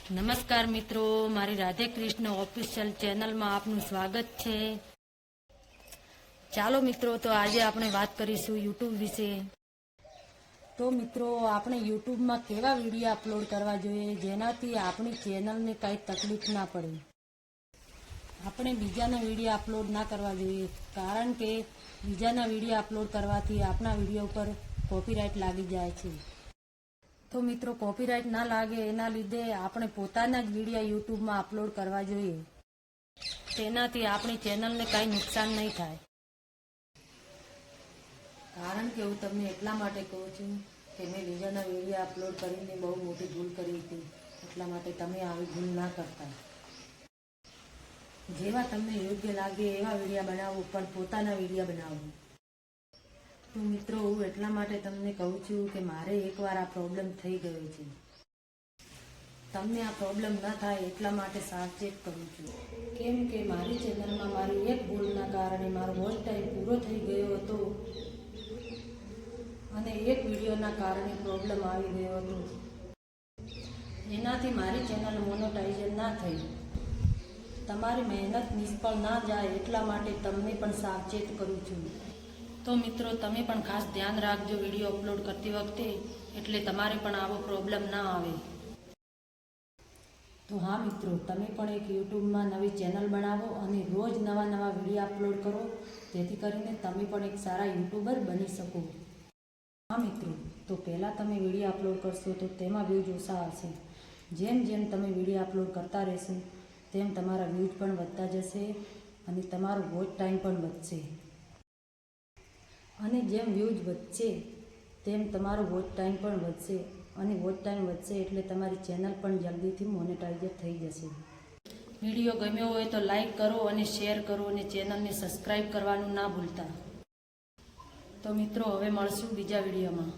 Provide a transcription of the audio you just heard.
નમસ્કાર મિત્રો, મારી રાધે કૃષ્ણ ઓફિશિયલ ચેનલમાં આપનું સ્વાગત છે। ચાલો મિત્રો, તો આજે આપણે વાત કરીશું યુટ્યુબ વિશે। તો મિત્રો, આપણે યુટ્યુબમાં કેવા વિડીયો અપલોડ કરવા જોઈએ જેનાથી આપણી ચેનલને કાંઈ તકલીફ ના પડે। આપણે બીજાના વિડીયો અપલોડ ના કરવા જોઈએ, કારણ કે બીજાના વિડીયો અપલોડ કરવાથી આપણા વિડીયો પર કોપીરાઇટ લાગી જાય છે। તો મિત્રો, કોપીરાઇટ ના લાગે એના લીધે આપણે પોતાના જ વિડીયો યુટ્યુબમાં અપલોડ કરવા જોઈએ। તેનાથી આપણી ચેનલને કાંઈ નુકસાન નહીં થાય। કારણ કે હું તમને એટલા માટે કહું છું કે મેં બીજાના વિડીયો અપલોડ કરીને બહુ મોટી ભૂલ કરી હતી, એટલા માટે તમે આવી ભૂલ ના કરતા। જેવા તમને યોગ્ય લાગે એવા વિડીયો બનાવો, પણ પોતાના વિડીયો બનાવો। તો મિત્રો, હું એટલા માટે તમને કહું છું કે મારે એકવાર આ પ્રોબ્લેમ થઈ ગયો છે। તમને આ પ્રોબ્લેમ ના થાય એટલા માટે સાવચેત કરું છું, કેમ કે મારી ચેનલમાં મારી એક ભૂલના કારણે મારો વોચ ટાઈમ પૂરો થઈ ગયો હતો અને એક વિડીયોના કારણે પ્રોબ્લેમ આવી ગયો હતો। એનાથી મારી ચેનલ મોનેટાઇઝ ના થઈ। તમારી મહેનત નિષ્ફળ ના જાય એટલા માટે તમને પણ સાવચેત કરું છું। તો મિત્રો, તમે પણ ખાસ ધ્યાન રાખજો વિડીયો અપલોડ કરતી વખતે, એટલે તમારે પણ આવો પ્રોબ્લેમ ના આવે। તો હા મિત્રો, તમે પણ એક યુટ્યુબમાં નવી ચેનલ બનાવો અને રોજ નવા વિડીયો અપલોડ કરો, જેથી કરીને તમે પણ એક સારા યુટ્યુબર બની શકો। હા મિત્રો, તો પહેલાં તમે વિડીયો અપલોડ કરશો તો તેમાં વ્યૂઝ ઓછા આવશે। જેમ જેમ તમે વિડીયો અપલોડ કરતા રહેશો તેમ તમારા વ્યૂઝ પણ વધતા જશે અને તમારો વોચ ટાઈમ પણ વધશે। અને જેમ વ્યૂઝ વધશે તેમ તમારો વોચ ટાઈમ પણ વધશે, અને વોચ ટાઈમ વધશે એટલે તમારી ચેનલ પણ જલ્દીથી મોનેટાઇઝ થઈ જશે। વિડીયો ગમ્યો હોય તો લાઈક કરો અને શેર કરો અને ચેનલને સબસ્ક્રાઈબ કરવાનું ના ભૂલતા। તો મિત્રો, હવે મળશું બીજા વિડીયોમાં।